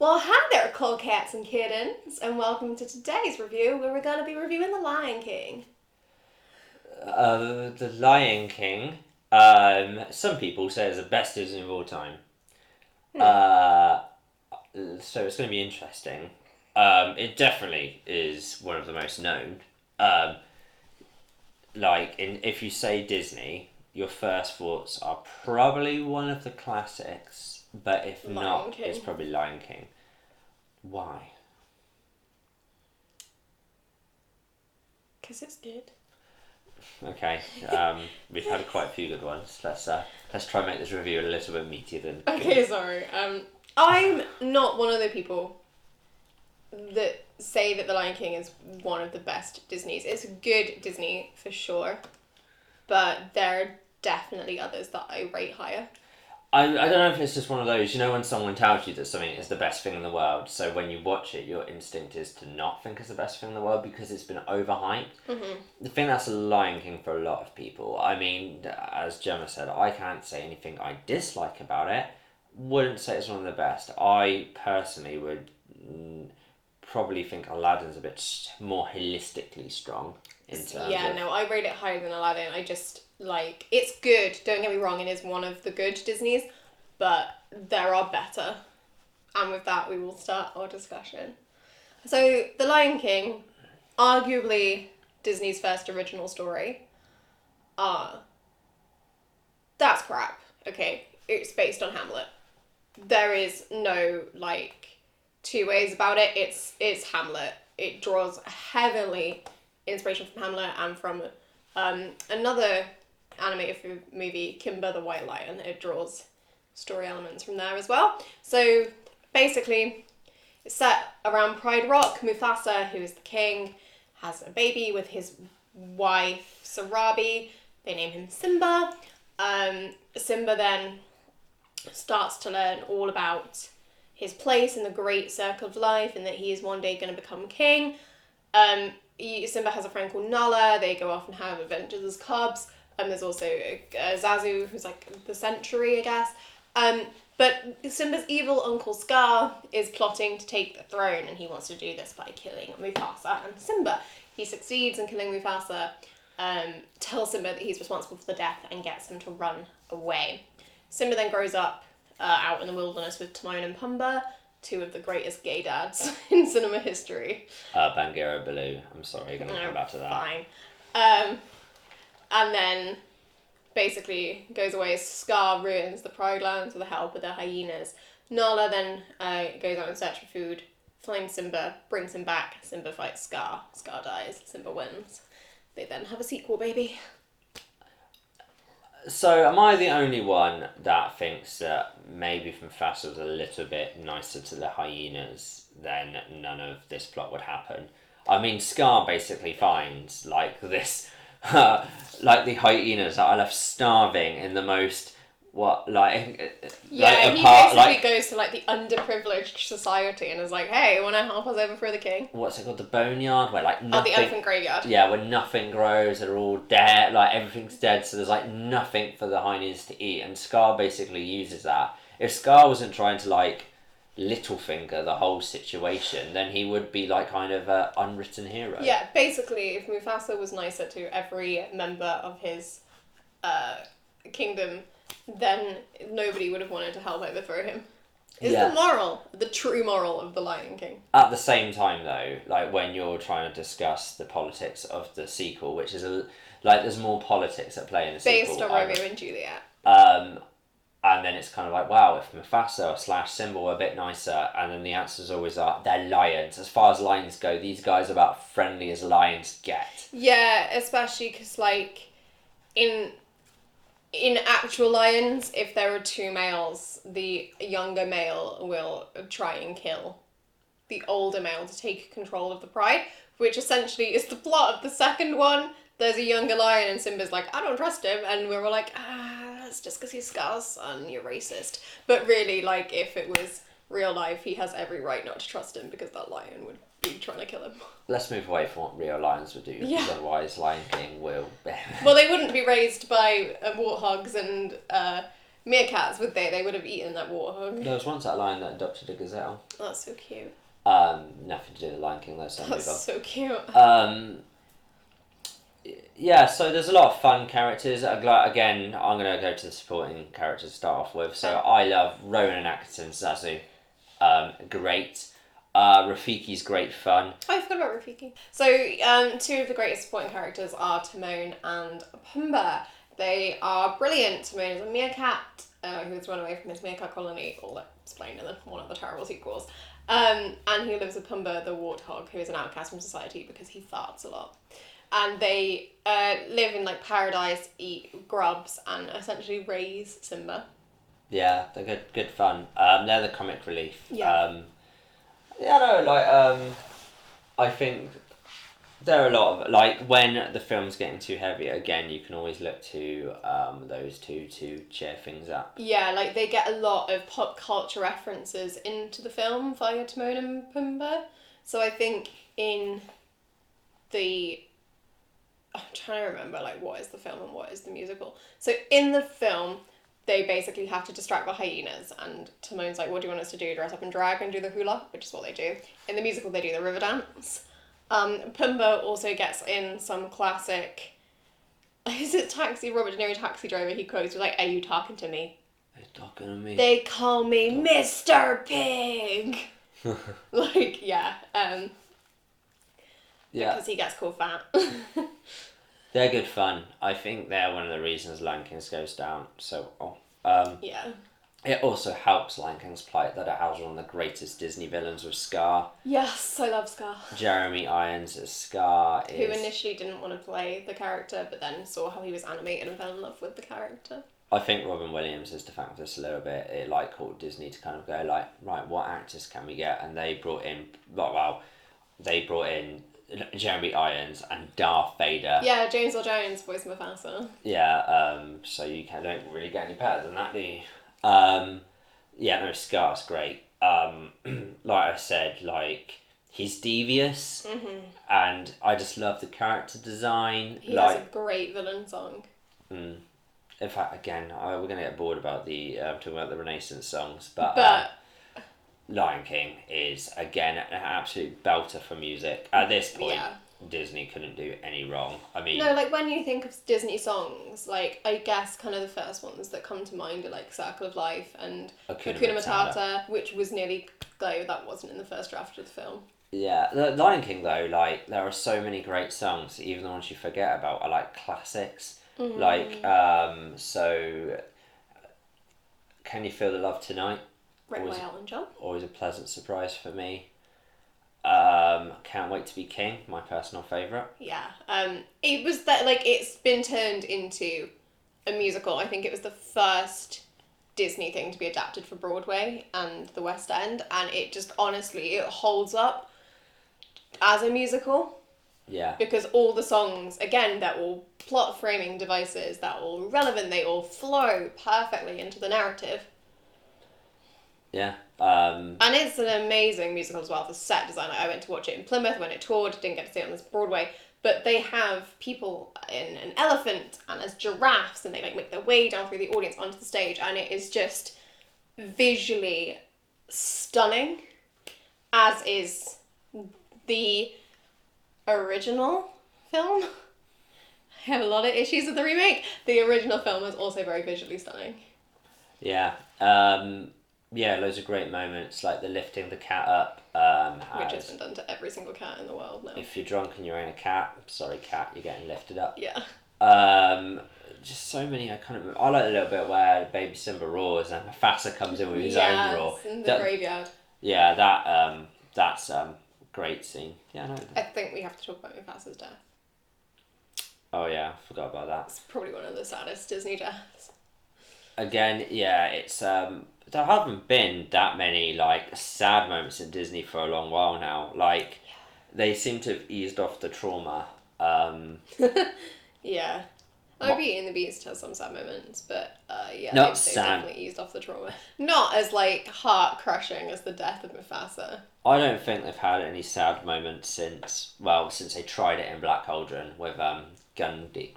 Well, hi there, cool cats and kittens, and welcome to today's review where we're going to be reviewing The Lion King. The Lion King. Some people say it's the best Disney of all time. Hmm. Uh, so it's going to be interesting. It definitely is one of the most known. Um, if you say Disney, your first thoughts are probably one of the classics, but if Lion not, it's King. probably Lion King. Why? Because it's good. Okay, we've had quite a few good ones. Let's try and make this review a little bit meatier than Okay, good. sorry. I'm not one of the people that say that The Lion King is one of the best Disneys. It's a good Disney for sure, but there are definitely others that I rate higher. I don't know if it's just one of those, when someone tells you that something is the best thing in the world, so when you watch it, your instinct is to not think it's the best thing in the world because it's been overhyped. Mm-hmm. I think that's a Lion King for a lot of people. I mean, as Gemma said, I can't say anything I dislike about it. Wouldn't say it's one of the best. I personally would probably think Aladdin's a bit more holistically strong in terms Yeah, of. no, I rate it higher than Aladdin. I just like it's good. Don't get me wrong, it is one of the good Disneys, but there are better. And with that, we will start our discussion. So, The Lion King, arguably Disney's first original story. Uh, that's crap. Okay, it's based on Hamlet. There is no two ways about it. It's Hamlet. It draws heavily inspiration from Hamlet and from another animated movie, Kimber the White Lion. It draws story elements from there as well. So basically, it's set around Pride Rock. Mufasa, who is the king, has a baby with his wife Sarabi. They name him Simba. Simba then starts to learn all about his place in the great circle of life and that he is one day going to become king. Simba has a friend called Nala. They go off and have adventures as cubs. There's also Zazu, who's like the century, I guess. But Simba's evil uncle Scar is plotting to take the throne, and he wants to do this by killing Mufasa and Simba. He succeeds in killing Mufasa, tells Simba that he's responsible for the death, and gets him to run away. Simba then grows up out in the wilderness with Timon and Pumbaa, two of the greatest gay dads in cinema history. Bangura Baloo. I'm sorry, going to come back to that. Fine. And then basically goes away. Scar ruins the Pride Lands with the help of the hyenas. Nala then goes out in search for food, finds Simba, brings him back. Simba fights Scar. Scar dies. Simba wins. They then have a sequel, baby. So, am I the only one that thinks that maybe if Mufasa was a little bit nicer to the hyenas, then none of this plot would happen? I mean, Scar basically finds, the hyenas that are left starving in the most, Yeah, like, he apart, basically goes to the underprivileged society and is like, "Hey, want to help us over for the king?" what's it called, the boneyard, where, Oh, nothing. the elephant graveyard. Yeah, where nothing grows, they're all dead, everything's dead, so there's nothing for the hyenas to eat, and Scar basically uses that. If Scar wasn't trying to Littlefinger the whole situation, then he would be kind of an unwritten hero. Yeah, basically, if Mufasa was nicer to every member of his kingdom, then nobody would have wanted to help overthrow him. Is Yeah. the moral, the true moral of The Lion King. At the same time, though, when you're trying to discuss the politics of the sequel, which is there's more politics at play in the sequel. Based on Romeo and Juliet. And then it's kind of wow, if Mufasa / Simba were a bit nicer, and then the answers always are, they're lions. As far as lions go, these guys are about friendly as lions get. Yeah, especially because, in actual lions, if there are two males, the younger male will try and kill the older male to take control of the pride, which essentially is the plot of the second one. There's a younger lion and Simba's like, I don't trust him, and we're all like, that's just because he's Scar's son, you're racist. But really, if it was real life, he has every right not to trust him because that lion would be trying to kill him. Let's move away from what real lions would do, because otherwise Lion King will... Well, they wouldn't be raised by warthogs and Meerkats, would they? They would have eaten that warthog. There was once that lion that adopted a gazelle. That's so cute. Nothing to do with the Lion King, though, so That's so cute. Yeah, so there's a lot of fun characters. Again, I'm going to go to the supporting characters to start off with. So I love Rowan Atkinson's Zazu. Great. Rafiki's great fun. Oh, I forgot about Rafiki. So, two of the greatest supporting characters are Timon and Pumbaa. They are brilliant. Timon is a meerkat who has run away from his meerkat colony, all that explained in one of the terrible sequels. And he lives with Pumbaa, the warthog, who is an outcast from society because he farts a lot. And they live in like paradise, eat grubs, and essentially raise Simba. Yeah, they're good fun. They're the comic relief. Yeah. I think there are a lot of, like, when the film's getting too heavy, again, you can always look to those two to cheer things up. Yeah, like they get a lot of pop culture references into the film via Timon and Pumbaa. So I think in the... I'm trying to remember, like, what is the film and what is the musical. So in the film, they basically have to distract the hyenas, and Timon's like, what do you want us to do? Dress up in drag and do the hula? Which is what they do. In the musical, they do the river dance. Pumbaa also gets in some classic... Is it Robert De Niro Taxi Driver? He quotes, like, are you talking to me? They're talking to me. They call me Mr. Pig! Like, yeah. Yeah. Because he gets called fat. They're good fun. I think they're one of the reasons Lion King goes down so well. Yeah. It also helps Lion King's plight that it has one of the greatest Disney villains with Scar. Yes, I love Scar. Jeremy Irons as Scar is... Who initially didn't want to play the character, but then saw how he was animated and fell in love with the character. I think Robin Williams has defunct this a little bit. It like caught Disney to kind of go like, right, what actors can we get? And they brought in, Jeremy Irons and Darth Vader. Yeah, James Earl Jones, voice Mufasa. Yeah, so you don't really get any better than that, do you? Scar's great. Like I said, like, he's devious, and I just love the character design. He has a great villain song. In fact, again, we're going to get bored about talking about the Renaissance songs, but Lion King is, again, an absolute belter for music. At this point, Disney couldn't do any wrong. I mean... No, like, when you think of Disney songs, like, I guess kind of the first ones that come to mind are, like, Circle of Life and Hakuna Matata, which was nearly, though, that wasn't in the first draft of the film. Yeah, the Lion King, though, like, there are so many great songs, even the ones you forget about are, like, classics. Like, so... Can You Feel the Love Tonight? Written by Elton John. Always a pleasant surprise for me. Can't Wait to Be King, my personal favourite. Yeah. It was that, like, it's been turned into a musical. I think it was the first Disney thing to be adapted for Broadway and the West End, and it just, honestly, it holds up as a musical. Yeah. Because all the songs, again, they're all plot framing devices, they're all relevant, they all flow perfectly into the narrative. Yeah. And it's an amazing musical as well. The set design, I went to watch it in Plymouth when it toured, didn't get to see it on this Broadway, but they have people in an elephant and as giraffes, and they like make their way down through the audience onto the stage, and it is just visually stunning, as is the original film. I have a lot of issues with the remake. The original film was also very visually stunning. Yeah. Loads of great moments, like the lifting the cat up. Which has been done to every single cat in the world now. If you're drunk and you're in a cat, sorry cat, you're getting lifted up. Yeah. Just so many iconic. I like a little bit where baby Simba roars and Mufasa comes in with his own roar. In the graveyard. Yeah, that's great scene. Yeah, I know. I think we have to talk about Mufasa's death. Oh yeah, I forgot about that. It's probably one of the saddest Disney deaths. Again, yeah, it's there haven't been that many like sad moments in Disney for a long while now. Like, they seem to have eased off the trauma. Yeah. Beauty and the Beast has some sad moments, but they've definitely eased off the trauma. Not as like heart crushing as the death of Mufasa. I don't think they've had any sad moments since they tried it in Black Cauldron with Gurgi,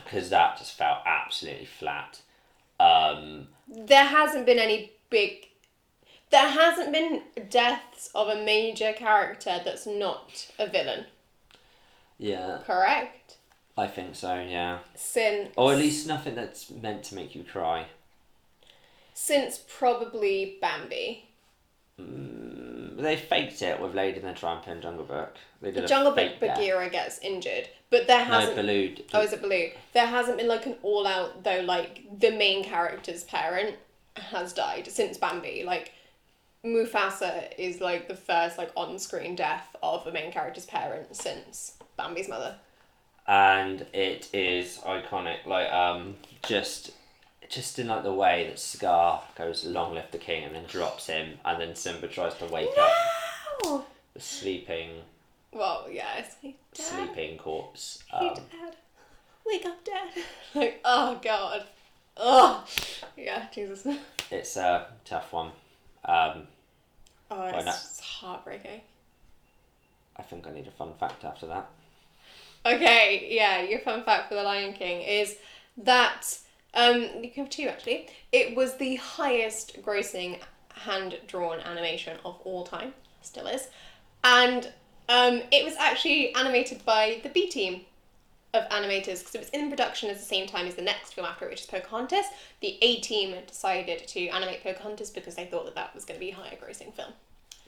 because that just felt absolutely flat. There hasn't been any big... There hasn't been deaths of a major character that's not a villain. Yeah. Correct? I think so, yeah. Since... Or at least nothing that's meant to make you cry. Since probably Bambi. They faked it with Lady and the Tramp in Jungle Book. They did Jungle a Book, fake death. Bagheera gets injured. But there hasn't... No, Baloo. Oh, is it Baloo? There hasn't been like an all-out, though, like, the main character's parent has died since Bambi. Like, Mufasa is, like, the first, like, on-screen death of the main character's parent since Bambi's mother. And it is iconic, like, just in, like, the way that Scar goes, "Long live the king," and then drops him, and then Simba tries to wake up the sleeping... Well, yes. Hey, Dad. Sleeping corpse. Hey, Dad. Wake up, Dad. Like, oh, God. Oh. Yeah, Jesus. It's a tough one. It's heartbreaking. I think I need a fun fact after that. Okay, yeah, your fun fact for The Lion King is that, you can have two actually, it was the highest grossing hand-drawn animation of all time, still is, and it was actually animated by the B team of animators because it was in production at the same time as the next film after it, which is Pocahontas. The A team decided to animate Pocahontas because they thought that that was going to be a higher grossing film,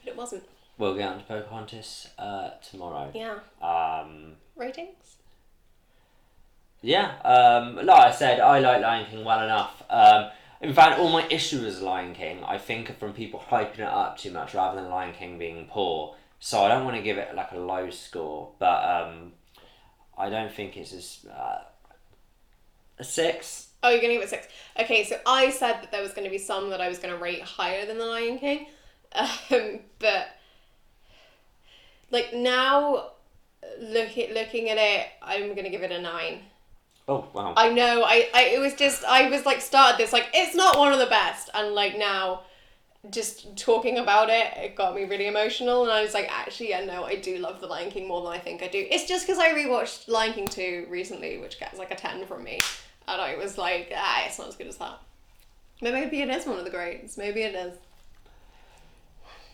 but it wasn't. We'll get on to Pocahontas tomorrow. Yeah. Ratings? Yeah, like I said, I like Lion King well enough. In fact, all my issues with Lion King, I think, are from people hyping it up too much rather than Lion King being poor. So I don't want to give it like a low score, but I don't think it's as... a 6. Oh, you're going to give it 6. Okay, so I said that there was going to be some that I was going to rate higher than The Lion King. But, like, now, looking at it, I'm going to give it a 9. Oh, wow. I know, it was just, I was, like, started this, like, it's not one of the best. And, like, now, just talking about it, it got me really emotional. And I was like, actually, yeah, no, I do love The Lion King more than I think I do. It's just because I rewatched Lion King 2 recently, which gets, like, a 10 from me. And I was like, it's not as good as that. But maybe it is one of the greats. Maybe it is.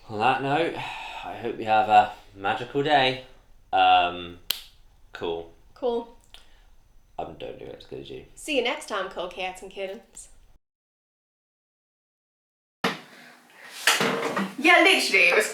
On that note, I hope you have a magical day. Cool. Don't do it as good as you. See you next time, cool cats and kittens. Yeah, literally, it was